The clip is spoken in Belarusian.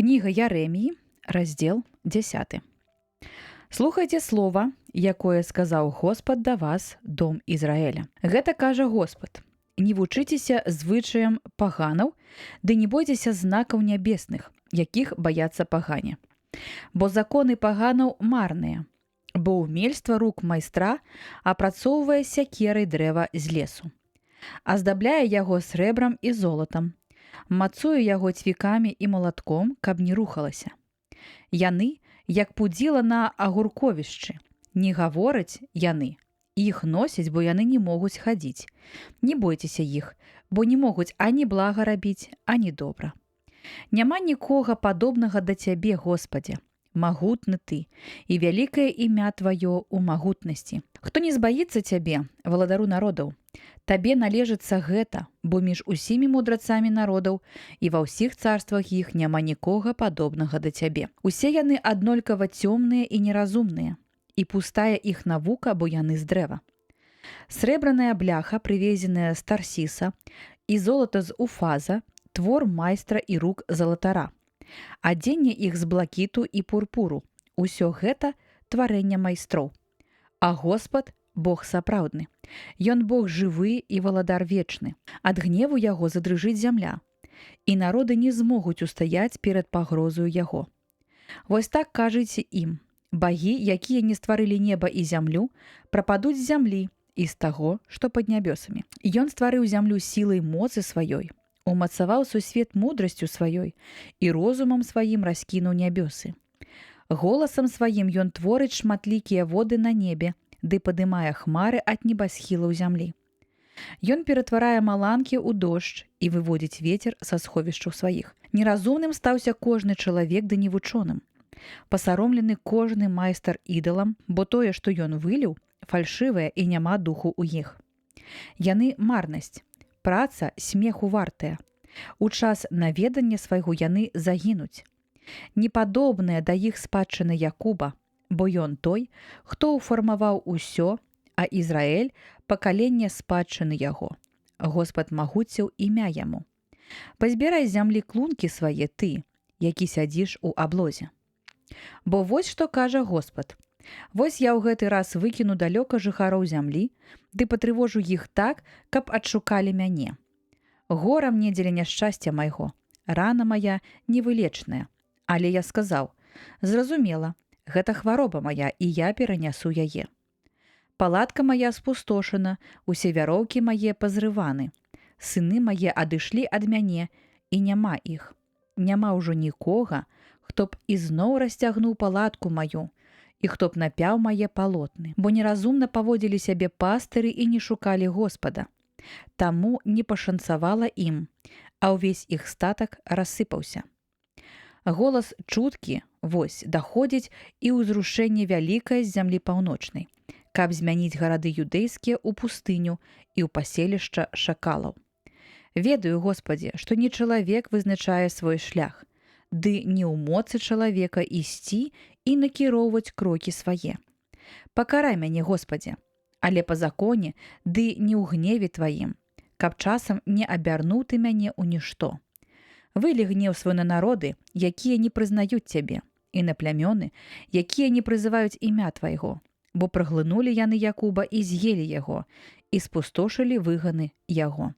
Кніга Яреміі, раздзел 10. Слухайце слова, якое сказаў Господ да вас, дом Ізраэля. Гэта кажа Господ: не вучыцеся звычаям паганаў, ды не бойцеся знакаў нябесных, якіх баяцца пагане. Бо законы паганаў марныя, бо ўмельства рук майстра апрацоўвае сякерай дрэва з лесу. Аздабляе яго срэбрам і золатам, мацуе яго цвікамі і малатком, каб не рухалася. Яны, як пудзіла на агурковішчы, не гавораць яны, іх носяць, бо яны не могуць хадзіць. Не бойцеся іх, бо не могуць ані блага рабіць, ані добра. Няма нікога падобнага да цябе, Господзе. Магутны ты, і вялікае імя тваё ў магутнасці. Хто не збаіцца цябе, валадару народаў, табе належыцца гэта, бо між усімі мудрацамі народаў і ва ўсіх царствах іх няма нікога падобнага да цябе. Усе яны аднолькава цёмныя і неразумныя, і пустая іх навука, бо яны з дрэва. Срэбраная бляха, прывезеная з Тарсіса, і золата з Уфаза, твор майстра і рук залатара. Адзенне іх з блакіту і пурпуру. Усё гэта тварэнне майстроў. А Господ – Бог сапраўдны. Ён Бог жывы і валадар вечны. Ад гневу яго задрыжыць зямля, і народы не змогуць устаяць перад пагрозаю яго. Вось так кажыце ім: багі, якія не стварылі неба і зямлю, прападуць з зямлі і з таго, што пад нябёсамі. Ён стварыў зямлю сілай моцы сваёй, умацаваў сусвет мудрасцю сваёй і розумам сваім раскінуў нябёсы. Голасам сваім ён творыць шматлікія воды на небе, ды падымае хмары ад небасхілаў зямлі. Ён ператварае маланкі ў дождж і выводзіць вецер са сховішчаў сваіх. Неразумным стаўся кожны чалавек ды невучоным. Пасаромлены кожны майстар ідалам, бо тое, што ён выліў, фальшывае і няма духу ў іх. Яны марнасць. Праца смеху вартая. У час наведання свайго яны загінуць. Непадобныя да іх спадчыны Якуба, бо ён той, хто ўфармаваў усё, а Ізраэль – пакаленне спадчыны яго. Господ магуцеў імя яму. Пазбірай з зямлі клункі свае ты, які сядзіш у аблозе. Бо вось што кажа Господ: вось я ў гэты раз выкіну далёка жыхароў зямлі, ды патрывожу іх так, каб адшукалі мяне. Гора мне дзеля няшчасця майго, рана мая невылечная. Але я сказаў: зразумела, гэта хвароба мая, і я перанясу яе. Палатка мая спустошана, усе вяроўкі мае пазрываны. Сыны мае адышлі ад мяне, і няма іх. Няма ўжо нікога, хто б ізноў расцягнуў палатку маю, і хто б напяў мае палотны, бо неразумна паводзілі сябе пастыры і не шукалі Господа. Таму не пашанцавала ім, а ўвесь іх статак рассыпаўся. Голас чуткі, вось, даходзіць і ўзрушэнне вялікае з зямлі паўночнай, каб змяніць гарады юдэйскія ў пустыню і ў паселішча шакалаў. Ведаю, Господзе, што не чалавек вызначае свой шлях, ды не ў моцы чалавека ісці і накіроўваць крокі свае. Пакарай мяне, Господзе, але па законе, ды не ў гневе тваім, каб часам не абярнуў ты мяне ў нішто. Вылі гнеў свой на народы, якія не прызнаюць цябе, і на плямёны, якія не прызываюць імя твайго, бо праглынулі яны Якуба і з'елі яго, і спустошылі выганы яго.